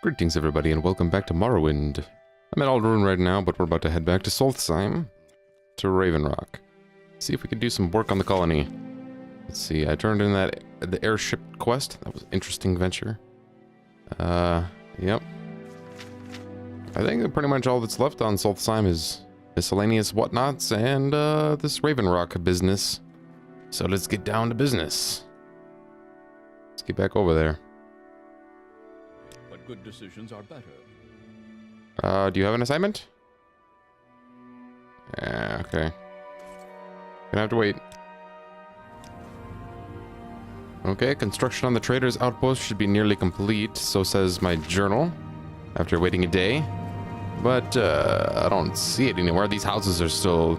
Greetings everybody and welcome back to Morrowind. I'm at Alderun right now, but we're about to head back to Solstheim, to Raven Rock. See if we can do some work on the colony. Let's see, I turned in the airship quest. That was an interesting venture. Yep. I think pretty much all that's left on Solstheim is miscellaneous whatnots and this Raven Rock business. So let's get down to business. Let's get back over there. Good decisions are better. Do you have an assignment? Yeah, okay. Gonna have to wait. Okay, construction on the trader's outpost should be nearly complete, so says my journal, after waiting a day. But, I don't see it anywhere. These houses are still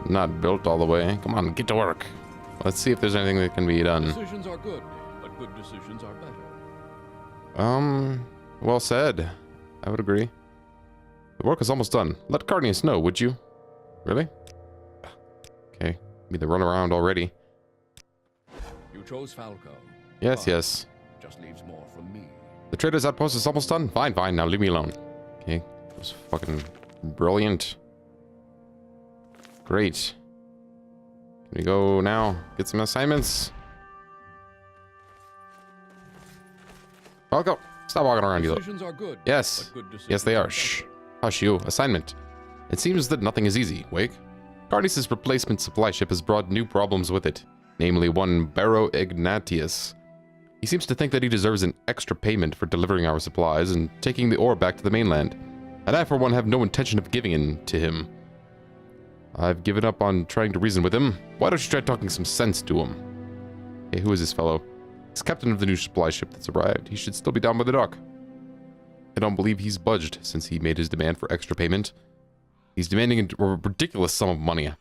not built all the way. Come on, get to work. Let's see if there's anything that can be done. Decisions are good, but good decisions are better. Well said. I would agree. The work is almost done. Let Carnius know, would you? Really? Okay. Be the runaround already. You chose Falco. Yes, yes. Just leaves more from me. The trader's outpost is almost done? Fine, fine. Now leave me alone. Okay. That was fucking brilliant. Great. Can we go now? Get some assignments? Falco, stop walking around, you. Decisions are good. Yes. Yes, they are. Shh. Hush, you. Assignment. It seems that nothing is easy, Wake. Carnius' replacement supply ship has brought new problems with it, namely one Barrow Ignatius. He seems to think that he deserves an extra payment for delivering our supplies and taking the ore back to the mainland, and I, for one, have no intention of giving in to him. I've given up on trying to reason with him. Why don't you try talking some sense to him? Hey, who is this fellow? He's captain of the new supply ship that's arrived. He should still be down by the dock. I don't believe he's budged since he made his demand for extra payment. He's demanding a ridiculous sum of money. I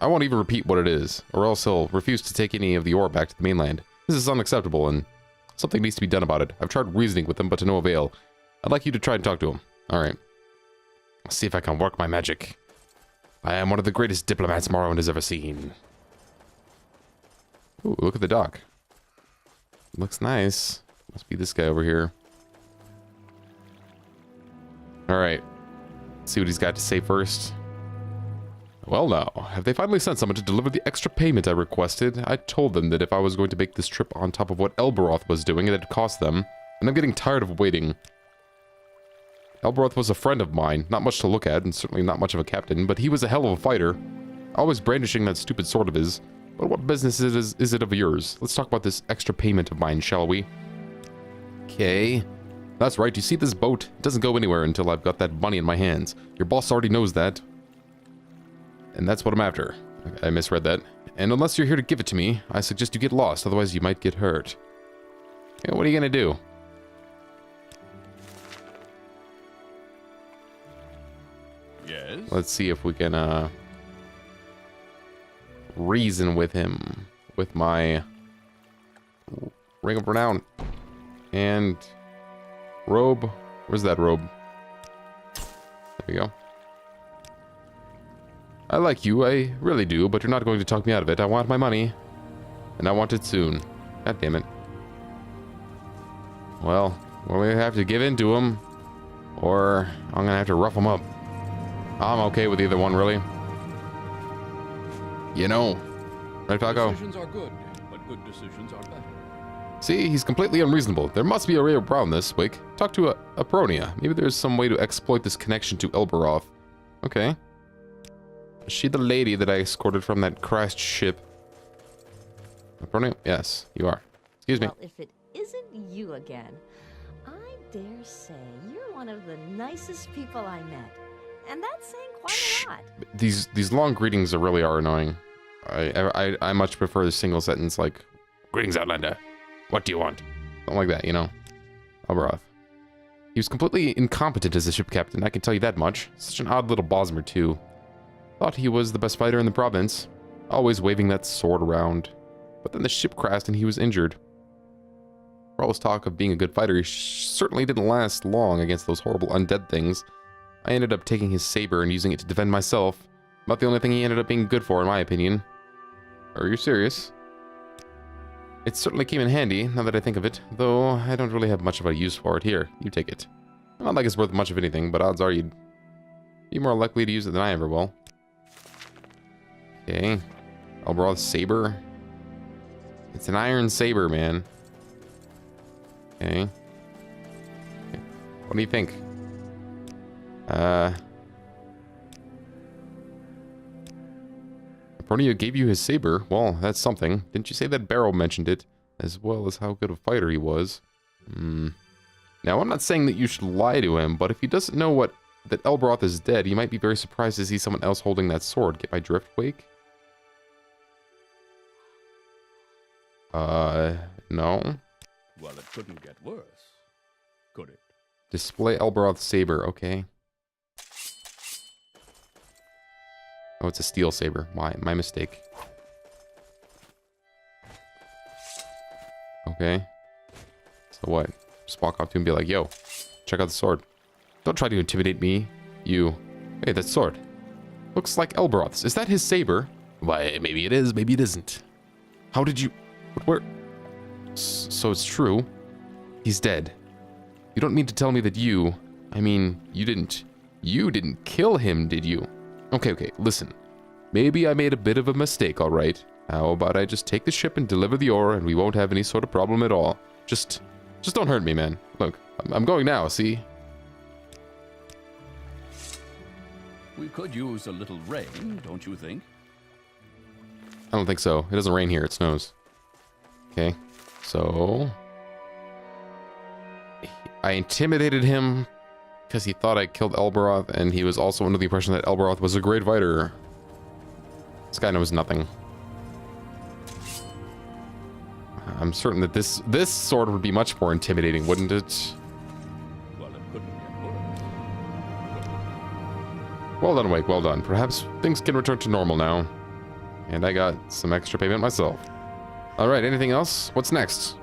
won't even repeat what it is, or else he'll refuse to take any of the ore back to the mainland. This is unacceptable, and something needs to be done about it. I've tried reasoning with him, but to no avail. I'd like you to try and talk to him. Alright. I'll see if I can work my magic. I am one of the greatest diplomats Morrowind has ever seen. Ooh, look at the dock. Looks nice. Must be this guy over here. Alright. Let's see what he's got to say first. Well now, have they finally sent someone to deliver the extra payment I requested? I told them that if I was going to make this trip on top of what Elberoth was doing, it'd cost them. And I'm getting tired of waiting. Elberoth was a friend of mine. Not much to look at, and certainly not much of a captain, but he was a hell of a fighter. Always brandishing that stupid sword of his. But what business is it of yours? Let's talk about this extra payment of mine, shall we? Okay. That's right, you see this boat? It doesn't go anywhere until I've got that money in my hands. Your boss already knows that. And that's what I'm after. I misread that. And unless you're here to give it to me, I suggest you get lost, otherwise you might get hurt. Okay, what are you gonna do? Yes? Let's see if we can, reason with him with my Ring of Renown and robe. Where's that robe? There we go. I like you, I really do, but you're not going to talk me out of it. I want my money, and I want it soon. God damn it. Well, we'll have to give in to him, or I'm gonna have to rough him up. I'm okay with either one, really. You know, right, Falco? Decisions are good, but good decisions are better. See, he's completely unreasonable. There must be a way around this, Wake. Talk to Apronia. Maybe there's some way to exploit this connection to Elberoth. Okay. Is she the lady that I escorted from that crashed ship? Apronia? Yes, you are. Excuse me. Well, if it isn't you again, I dare say you're one of the nicest people I met. And that's saying quite a lot. These long greetings really are annoying. I much prefer the single sentence like, "Greetings, Outlander. What do you want?" Something like that, you know. Elberoth. He was completely incompetent as a ship captain, I can tell you that much. Such an odd little Bosmer, too. Thought he was the best fighter in the province. Always waving that sword around. But then the ship crashed and he was injured. For all his talk of being a good fighter, he certainly didn't last long against those horrible undead things. I ended up taking his saber and using it to defend myself. About the only thing he ended up being good for, in my opinion. Are you serious? It certainly came in handy, now that I think of it, though I don't really have much of a use for it. Here, you take it. Not like it's worth much of anything, but odds are you'd be more likely to use it than I ever will. Okay. Elbroth's saber. It's an iron saber, man. Okay. What do you think? Apronio gave you his saber. Well, that's something. Didn't you say that Barrow mentioned it? As well as how good a fighter he was. Now, I'm not saying that you should lie to him, but if he doesn't know that Elbroth is dead, he might be very surprised to see someone else holding that sword. Get my drift, Wake? No. Well, it couldn't get worse, could it? Display Elbroth's saber, okay. Oh, it's a steel saber. My mistake. Okay. So what? Just walk up to him and be like, yo, check out the sword. Don't try to intimidate me, you. Hey, that sword. Looks like Elbroth's. Is that his saber? Why, maybe it is, maybe it isn't. How did you... Where... So it's true. He's dead. You don't mean to tell me that you... I mean, you didn't kill him, did you? Okay, listen. Maybe I made a bit of a mistake, alright? How about I just take the ship and deliver the ore and we won't have any sort of problem at all. Just don't hurt me, man. Look, I'm going now, see? We could use a little rain, don't you think? I don't think so. It doesn't rain here, it snows. Okay, so... I intimidated him because he thought I killed Elbroth, and he was also under the impression that Elbroth was a great fighter. This guy knows nothing. I'm certain that this sword would be much more intimidating, wouldn't it? Well, it couldn't get worse. Well done, Wake, well done. Perhaps things can return to normal now. And I got some extra payment myself. Alright, anything else? What's next?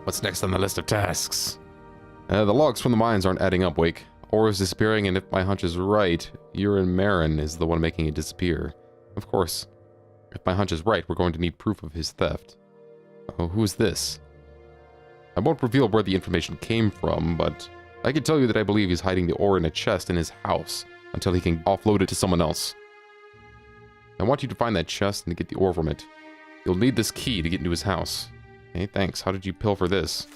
What's next on the list of tasks? The logs from the mines aren't adding up, Wake. Ore is disappearing, and if my hunch is right, Urin Marin is the one making it disappear. Of course. If my hunch is right, we're going to need proof of his theft. Oh, who's this? I won't reveal where the information came from, but I can tell you that I believe he's hiding the ore in a chest in his house until he can offload it to someone else. I want you to find that chest and to get the ore from it. You'll need this key to get into his house. Hey, thanks. How did you pilfer this?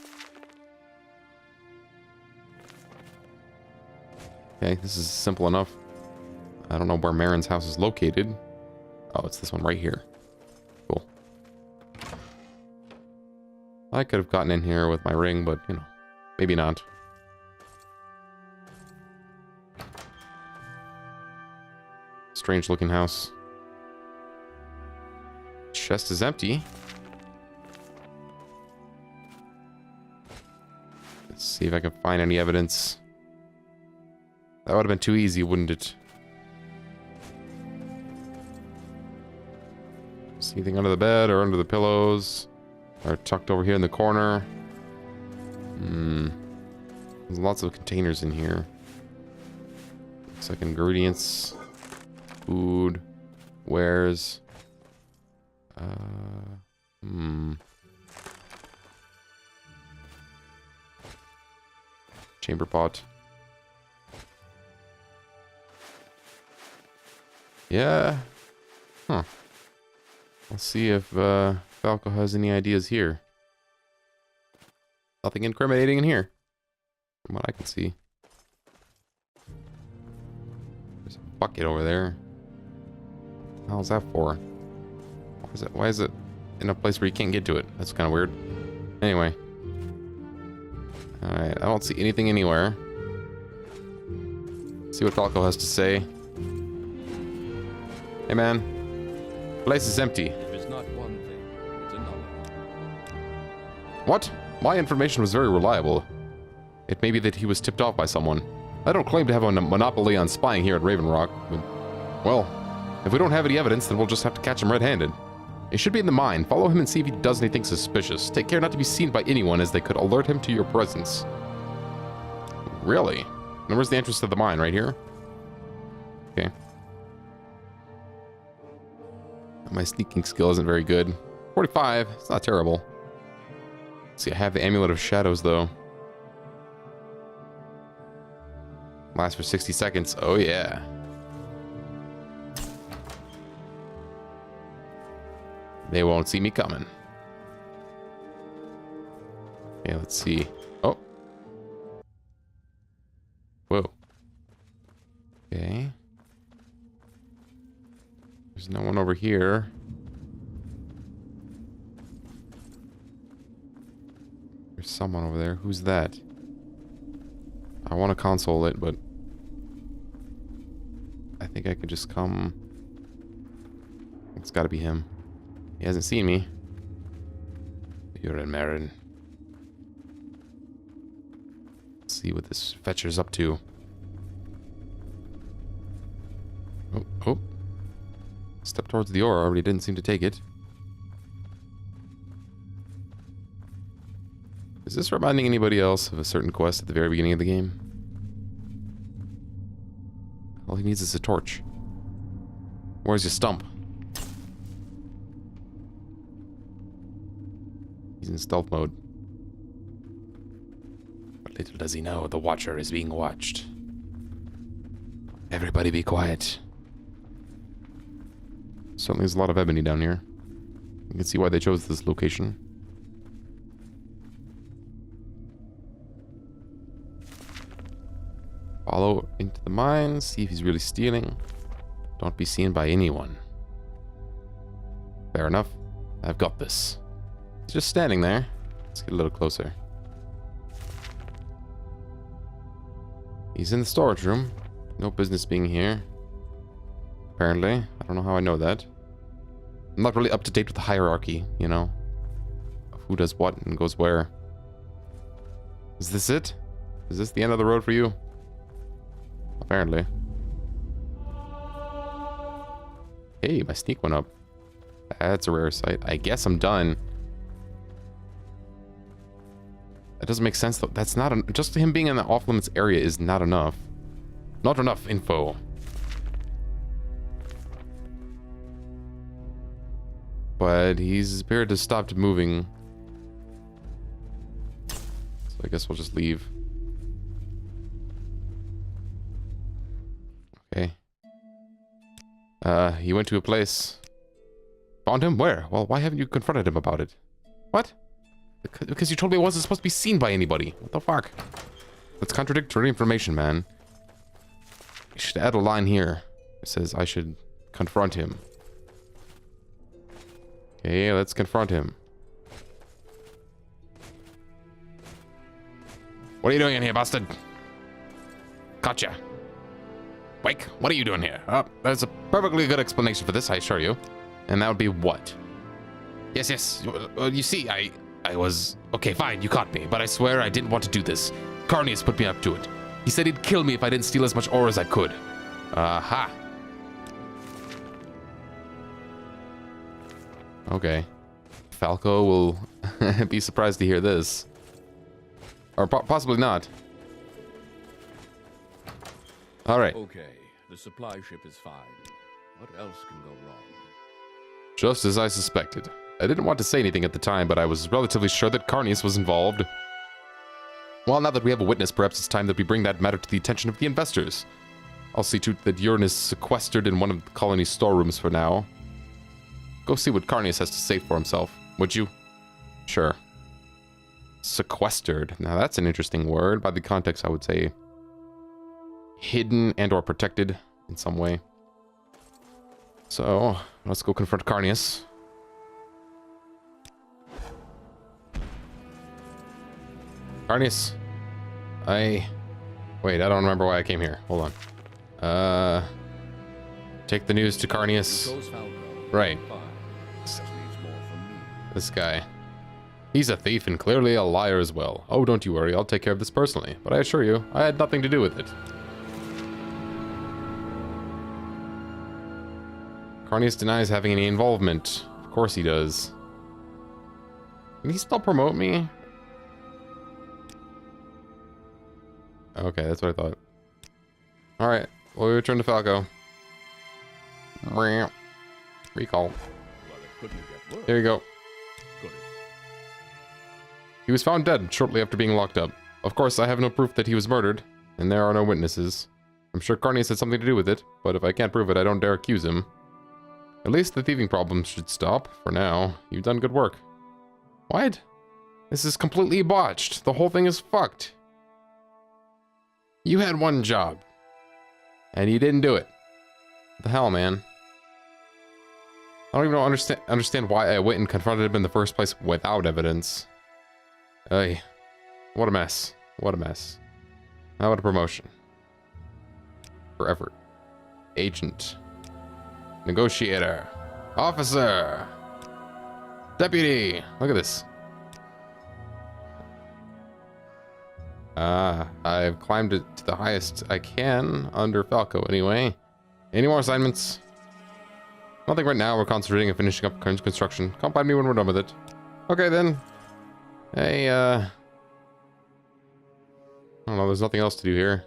Okay, this is simple enough. I don't know where Marin's house is located. Oh, it's this one right here. Cool. I could have gotten in here with my ring, but, you know, maybe not. Strange looking house. Chest is empty. Let's see if I can find any evidence. That would have been too easy, wouldn't it? See anything under the bed or under the pillows? Or tucked over here in the corner? There's lots of containers in here. Looks like ingredients, food, wares. Chamber pot. Yeah. Huh. Let's see if Falco has any ideas here. Nothing incriminating in here, from what I can see. There's a bucket over there. How's that for? Why is it in a place where you can't get to it? That's kind of weird. Anyway. Alright, I don't see anything anywhere. See what Falco has to say. Hey man, place is empty. If it's not one thing, it's another. What? My information was very reliable. It may be that he was tipped off by someone. I don't claim to have a monopoly on spying here at Raven Rock, but... well, if we don't have any evidence, then we'll just have to catch him red-handed. He should be in the mine. Follow him and see if he does anything suspicious. Take care not to be seen by anyone, as they could alert him to your presence. Really? And where's the entrance to the mine? Right here? Okay. My sneaking skill isn't very good. 45. It's not terrible. Let's see, I have the Amulet of Shadows, though. Lasts for 60 seconds. Oh, yeah. They won't see me coming. Okay, let's see. Oh. Whoa. Okay. There's no one over here. There's someone over there. Who's that? I want to console it, but I think I could just come. It's got to be him. He hasn't seen me. You're in Marin. Let's see what this fetcher's up to. Oh, oh. Step towards the ore. Already didn't seem to take it. Is this reminding anybody else of a certain quest at the very beginning of the game? All he needs is a torch. Where's your stump? He's in stealth mode. But little does he know, the Watcher is being watched. Everybody be quiet. Certainly there's a lot of ebony down here. You can see why they chose this location. Follow into the mines, see if he's really stealing. Don't be seen by anyone. Fair enough. I've got this. He's just standing there. Let's get a little closer. He's in the storage room. No business being here. Apparently. I don't know how I know that. I'm not really up to date with the hierarchy, you know? Of who does what and goes where. Is this it? Is this the end of the road for you? Apparently. Hey, my sneak went up. That's a rare sight. I guess I'm done. That doesn't make sense though. That's not just him being in the off-limits area is not enough. Not enough info. But he's appeared to stop moving. So I guess we'll just leave. Okay. He went to a place. Found him? Where? Well, why haven't you confronted him about it? What? Because you told me it wasn't supposed to be seen by anybody. What the fuck? That's contradictory information, man. You should add a line here. It says I should confront him. Okay, let's confront him. What are you doing in here, bastard? Gotcha. Wake, what are you doing here? There's a perfectly good explanation for this, I assure you. And that would be what? Yes. You see, I was... Okay, fine, you caught me. But I swear I didn't want to do this. Carnius put me up to it. He said he'd kill me if I didn't steal as much ore as I could. Aha. Okay. Falco will be surprised to hear this. Or possibly not. Alright. Okay, the supply ship is fine. What else can go wrong? Just as I suspected. I didn't want to say anything at the time, but I was relatively sure that Carnius was involved. Well, now that we have a witness, perhaps it's time that we bring that matter to the attention of the investors. I'll see to it that Urine is sequestered in one of the colony's storerooms for now. Go see what Carnius has to say for himself, would you? Sure. Sequestered. Now that's an interesting word. By the context, I would say hidden and or protected in some way. So, let's go confront Carnius. Carnius. Wait, I don't remember why I came here. Hold on. Take the news to Carnius. Right. This guy. He's a thief and clearly a liar as well. Oh, don't you worry, I'll take care of this personally. But I assure you, I had nothing to do with it. Carnius denies having any involvement. Of course he does. Can he still promote me? Okay, that's what I thought. Alright, we'll return to Falco. Recall. Well, it couldn't get worse. There you go. He was found dead shortly after being locked up. Of course, I have no proof that he was murdered, and there are no witnesses. I'm sure Carnius had something to do with it, but if I can't prove it, I don't dare accuse him. At least the thieving problems should stop, for now. You've done good work. What? This is completely botched. The whole thing is fucked. You had one job, and you didn't do it. What the hell, man? I don't even understand why I went and confronted him in the first place without evidence. Hey, what a mess. What a mess. How about a promotion? For effort. Agent. Negotiator. Officer. Deputy. Look at this. I've climbed it to the highest I can under Falco anyway. Any more assignments? Nothing right now. We're concentrating on finishing up current construction. Come find me when we're done with it. Okay then. Hey, I don't know, there's nothing else to do here.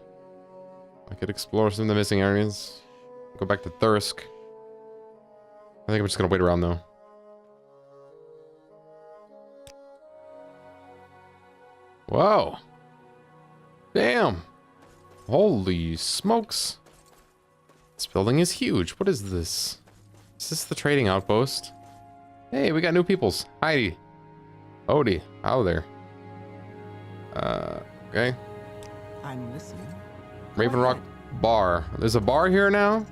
I could explore some of the missing areas. Go back to Thursk. I think I'm just gonna wait around though. Whoa. Damn. Holy smokes. This building is huge. What is this? Is this the trading outpost? Hey, we got new peoples. Heidi. Odie. How there? Okay. I'm listening. Raven Rock Bar. There's a bar here now?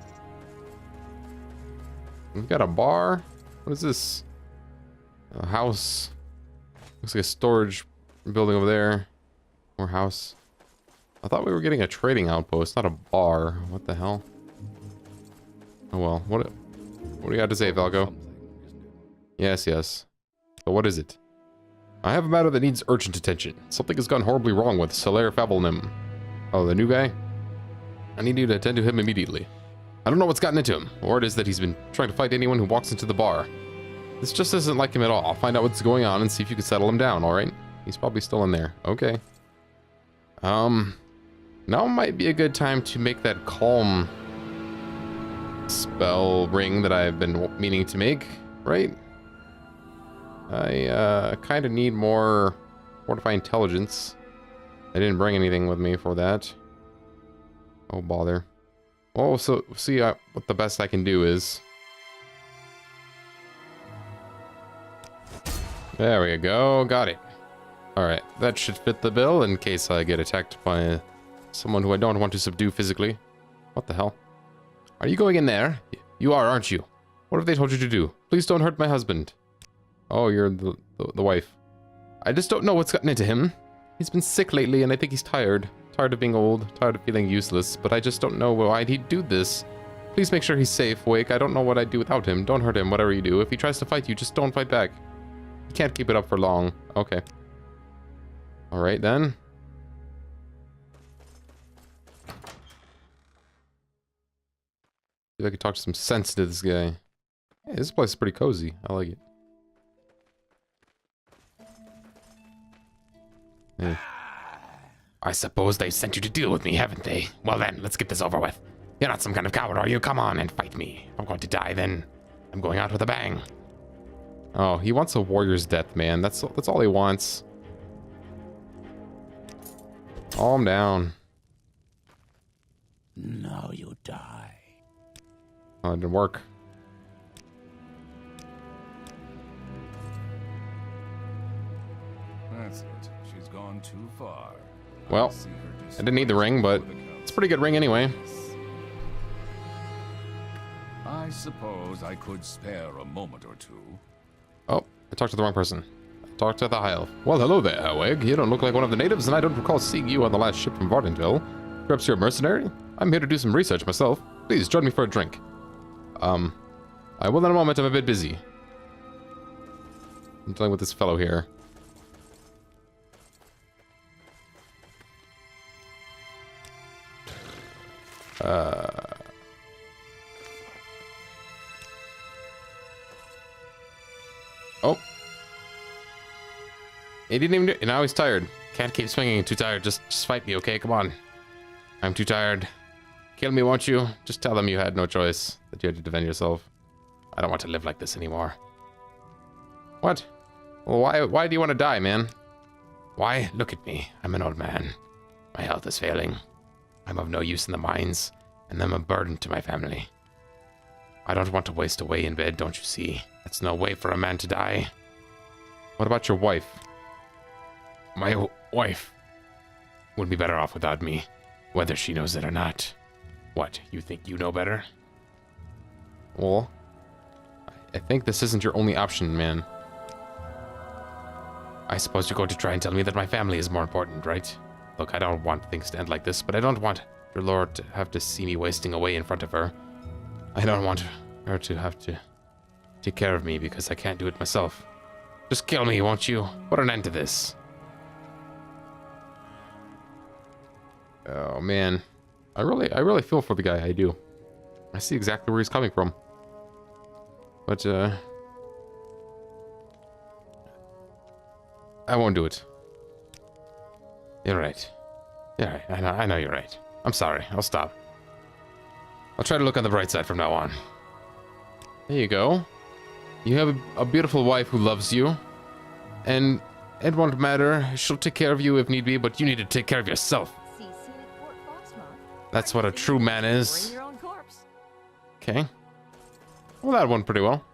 We've got a bar? What is this? A house. Looks like a storage building over there. More house. I thought we were getting a trading outpost, not a bar. What the hell? Oh well. What do you have to say, Falco? Yes, yes. So what is it? I have a matter that needs urgent attention. Something has gone horribly wrong with Solaire Fabelnim. Oh, the new guy? I need you to attend to him immediately. I don't know what's gotten into him. Word is that he's been trying to fight anyone who walks into the bar. This just isn't like him at all. I'll find out what's going on and see if you can settle him down, alright? He's probably still in there. Okay. Now might be a good time to make that calm spell ring that I've been meaning to make, right? I kind of need more fortify intelligence. I didn't bring anything with me for that. Oh, bother. Oh, so see what the best I can do is. There we go. Got it. Alright, that should fit the bill in case I get attacked by someone who I don't want to subdue physically. What the hell? Are you going in there? You are, aren't you? What have they told you to do? Please don't hurt my husband. Oh, you're the wife. I just don't know what's gotten into him. He's been sick lately and I think he's tired. Tired of being old, tired of feeling useless, but I just don't know why'd he do this. Please make sure he's safe, Wake. I don't know what I'd do without him. Don't hurt him, whatever you do. If he tries to fight you, just don't fight back. You can't keep it up for long. Okay. Alright then. See if I can talk some sense to this guy. Hey, this place is pretty cozy. I like it. Hey. I suppose they sent you to deal with me, haven't they? Well then, let's get this over with. You're not some kind of coward, are you? Come on and fight me. I'm going to die then. I'm going out with a bang. Oh, he wants a warrior's death, man. That's all he wants. Calm down. Now you die. Oh, it didn't work. That's it. She's gone too far. Well, I didn't need the ring, but it's a pretty good ring anyway. I suppose I could spare a moment or two. Oh, I talked to the wrong person. I talked to the High Elf. Well, hello there, Howeg. You don't look like one of the natives, and I don't recall seeing you on the last ship from Vardenville. Perhaps you're a mercenary? I'm here to do some research myself. Please, join me for a drink. I will in a moment. I'm a bit busy. I'm dealing with this fellow here. Oh. He didn't even do it. Now he's tired. Can't keep swinging. Too tired. Just fight me, okay? Come on. I'm too tired. Kill me, won't you? Just tell them you had no choice. That you had to defend yourself. I don't want to live like this anymore. What? Well, why do you want to die, man? Why? Look at me. I'm an old man. My health is failing. I'm of no use in the mines, and I'm a burden to my family. I don't want to waste away in bed, don't you see? That's no way for a man to die. What about your wife? My wife would be better off without me, whether she knows it or not. What, you think you know better? Well, I think this isn't your only option, man. I suppose you're going to try and tell me that my family is more important, right? Look, I don't want things to end like this, but I don't want your lord to have to see me wasting away in front of her. I don't want her to have to take care of me because I can't do it myself. Just kill me, won't you? Put an end to this. Oh man, I really feel for the guy. I do. I see exactly where he's coming from. But I won't do it. You're right. You're right. I know you're right. I'm sorry. I'll stop. I'll try to look on the bright side from now on. There you go. You have a beautiful wife who loves you. And it won't matter. She'll take care of you if need be, but you need to take care of yourself. See scenic Fort Foxmouth. That's what a true man is. Bring your own corpse. Okay. Well, that went pretty well.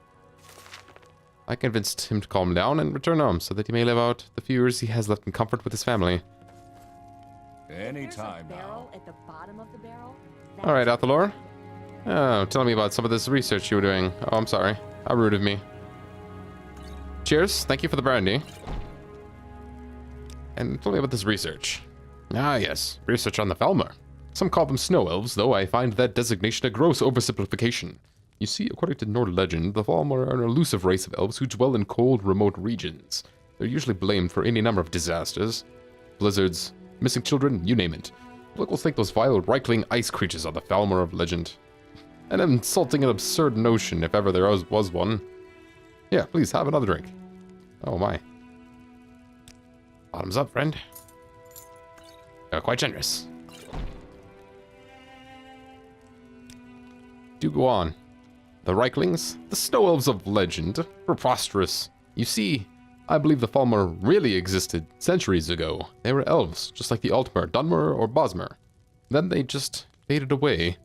I convinced him to calm down and return home so that he may live out the few years he has left in comfort with his family. Anytime There's a barrel now. at the bottom of the barrel. All right, Athalor. Oh, tell me about some of this research you were doing. Oh, I'm sorry. How rude of me. Cheers. Thank you for the brandy. And tell me about this research. Ah, yes. Research on the Falmer. Some call them snow elves, though I find that designation a gross oversimplification. You see, according to Nord legend, the Falmer are an elusive race of elves who dwell in cold, remote regions. They're usually blamed for any number of disasters. Blizzards, missing children, you name it. Locals think those vile, Reichling ice creatures are the Falmer of legend. An insulting and absurd notion, if ever there was one. Yeah, please, have another drink. Oh my. Bottoms up, friend. You're quite generous. Do go on. The Reichlings, the snow elves of legend, preposterous. You see, I believe the Falmer really existed centuries ago. They were elves, just like the Altmer, Dunmer, or Bosmer. Then they just faded away.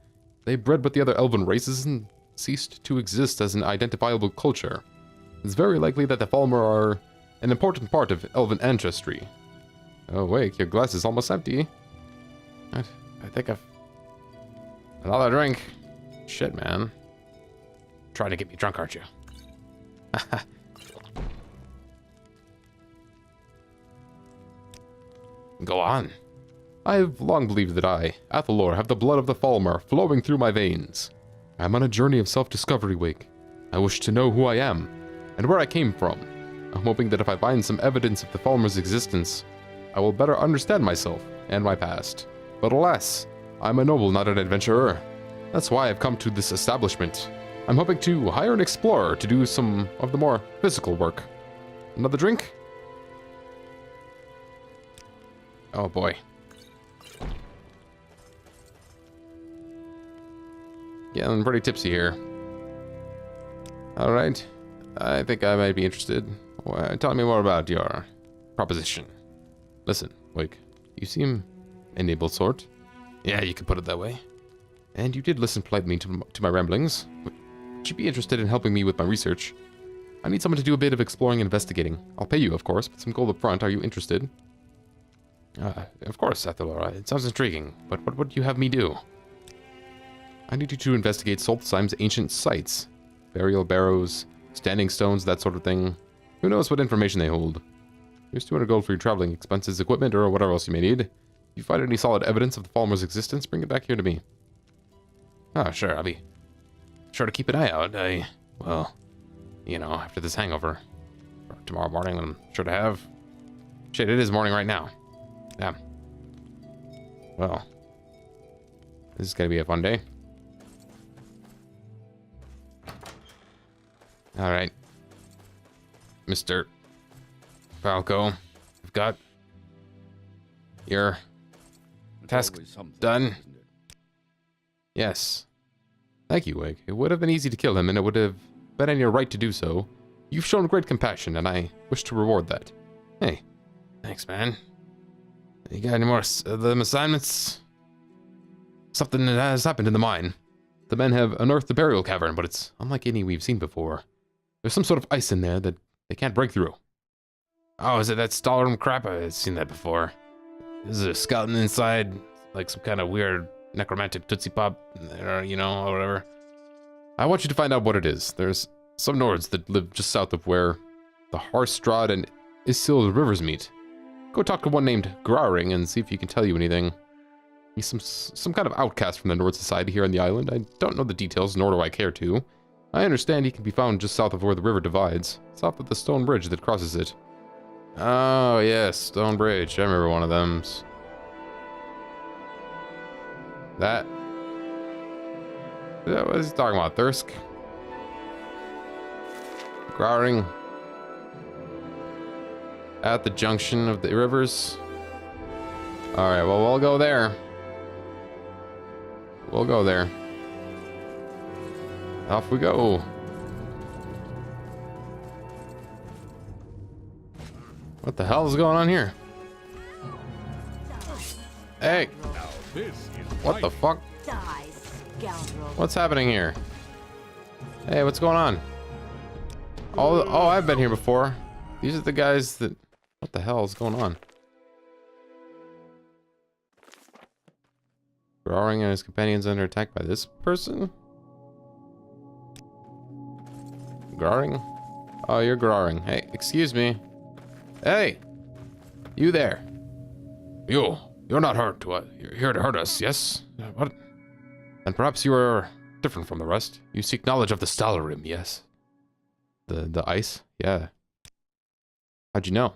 They bred with the other elven races and ceased to exist as an identifiable culture. It's very likely that the Falmer are an important part of elven ancestry. Oh wait, your glass is almost empty. I think I've... Another drink. Shit, man. Trying to get me drunk, aren't you? Go on. I've long believed that I, Athalor, have the blood of the Falmer flowing through my veins. I'm on a journey of self-discovery, Wake. I wish to know who I am, and where I came from. I'm hoping that if I find some evidence of the Falmer's existence, I will better understand myself and my past. But alas, I'm a noble, not an adventurer. That's why I've come to this establishment. I'm hoping to hire an explorer to do some of the more physical work. Another drink? Oh boy. Getting pretty tipsy here. Alright. I think I might be interested. Well, tell me more about your proposition. Listen, Wake. You seem an able sort. Yeah, you could put it that way. And you did listen politely to my ramblings. Would you be interested in helping me with my research? I need someone to do a bit of exploring and investigating. I'll pay you, of course, but some gold up front. Are you interested? Of course, Athalor. It sounds intriguing, but what would you have me do? I need you to investigate Solstheim's ancient sites. Burial barrows, standing stones, that sort of thing. Who knows what information they hold. Here's 200 gold for your traveling expenses, equipment, or whatever else you may need. If you find any solid evidence of the Falmer's existence, bring it back here to me. Oh, sure. I'll be sure to keep an eye out. Well, you know, after this hangover. For tomorrow morning, I'm sure to have... Shit, it is morning right now. Damn. Well, this is gonna be a fun day. Alright. Mr. Falco, I've got your task Always something, done. isn't it? Yes. Thank you, Wig. It would have been easy to kill him, and it would have been in your right to do so. You've shown great compassion, and I wish to reward that. Hey, Thanks, man. You got any more of them assignments? Something that has happened in the mine. The men have unearthed the burial cavern, but it's unlike any we've seen before. There's some sort of ice in there that they can't break through. Oh, is it that Stalrum crap? I've seen that before. Is there a skeleton inside? Like some kind of weird necromantic Tootsie Pop, or, you know, or whatever. I want you to find out what it is. There's some Nords that live just south of where the Harstrad and Isil rivers meet. Go talk to one named Graring and see if he can tell you anything. He's some kind of outcast from the Nord Society here on the island. I don't know the details, nor do I care to. I understand he can be found just south of where the river divides, south of the stone bridge that crosses it. Oh, yes, stone bridge. I remember one of them. That... What is he talking about? Thirsk? Graring? At the junction of the rivers? Alright, well, we'll go there. We'll go there. Off we go. What the hell is going on here? Hey! What the fuck? Die, scoundrel. What's happening here? Hey, what's going on? Oh, I've been here before. These are the guys that... What the hell is going on? Roaring and his companions under attack by this person? Graring? Oh, you're Graring. Hey, excuse me. Hey! You there. You're not hurt to us. You're here to hurt us, yes? What? And perhaps you are different from the rest. You seek knowledge of the Stalrim, yes? The ice? Yeah. How'd you know?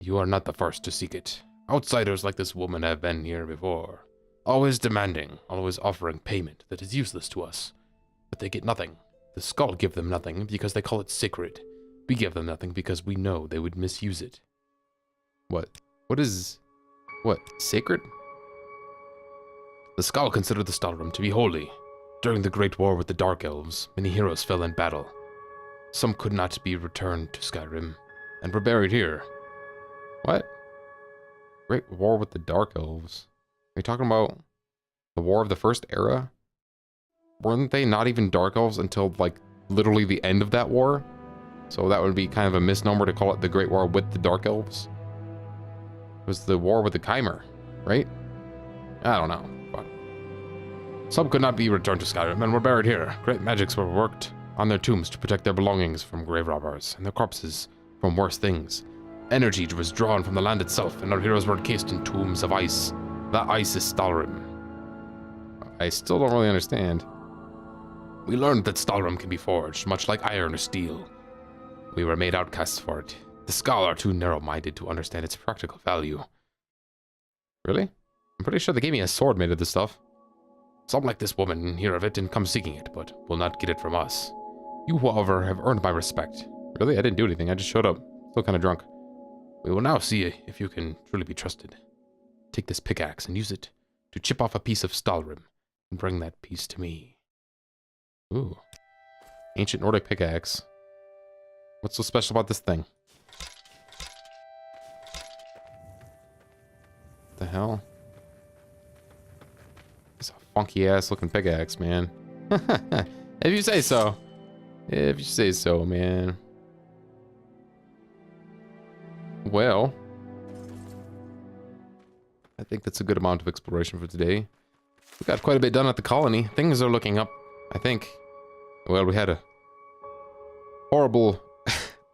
You are not the first to seek it. Outsiders like this woman have been here before. Always demanding, always offering payment that is useless to us. But they get nothing. The Skull give them nothing because they call it sacred. We give them nothing because we know they would misuse it. What? What is... What? Sacred? The Skull considered the Stalrim to be holy. During the Great War with the Dark Elves, many heroes fell in battle. Some could not be returned to Skyrim, and were buried here. What? Great War with the Dark Elves? Are you talking about the War of the First Era? Weren't they not even Dark Elves until, like, literally the end of that war? So that would be kind of a misnomer to call it the Great War with the Dark Elves. It was the war with the Chimer, right? I don't know. But some could not be returned to Skyrim and were buried here. Great magics were worked on their tombs to protect their belongings from grave robbers and their corpses from worse things. Energy was drawn from the land itself, and our heroes were encased in tombs of ice. That ice is Stalrim. I still don't really understand. We learned that Stalrim can be forged, much like iron or steel. We were made outcasts for it. The Skull are too narrow-minded to understand its practical value. Really? I'm pretty sure they gave me a sword made of this stuff. Some like this woman hear of it and come seeking it, but will not get it from us. You, however, have earned my respect. Really? I didn't do anything. I just showed up. Still kind of drunk. We will now see if you can truly be trusted. Take this pickaxe and use it to chip off a piece of Stalrim and bring that piece to me. Ooh. Ancient Nordic pickaxe. What's so special about this thing? What the hell? It's a funky ass looking pickaxe, man. If you say so. If you say so, man. Well, I think that's a good amount of exploration for today. We got quite a bit done at the colony. Things are looking up, I think. Well, we had a horrible,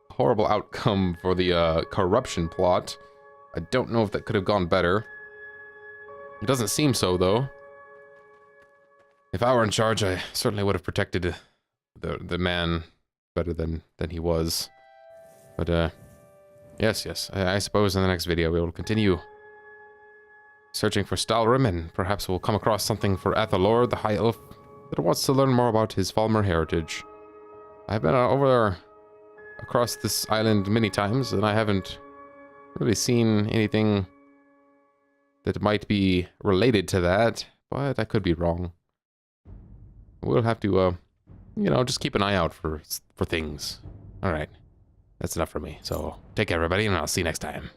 horrible outcome for the corruption plot. I don't know if that could have gone better. It doesn't seem so, though. If I were in charge, I certainly would have protected the man better than he was. But, yes. I suppose in the next video we will continue searching for Stalrim, and perhaps we'll come across something for Athalor, the High Elf, that wants to learn more about his Falmer heritage. I've been over across this island many times, and I haven't really seen anything that might be related to that, but I could be wrong. We'll have to, you know, just keep an eye out for things. Alright, that's enough for me. So, take care everybody, and I'll see you next time.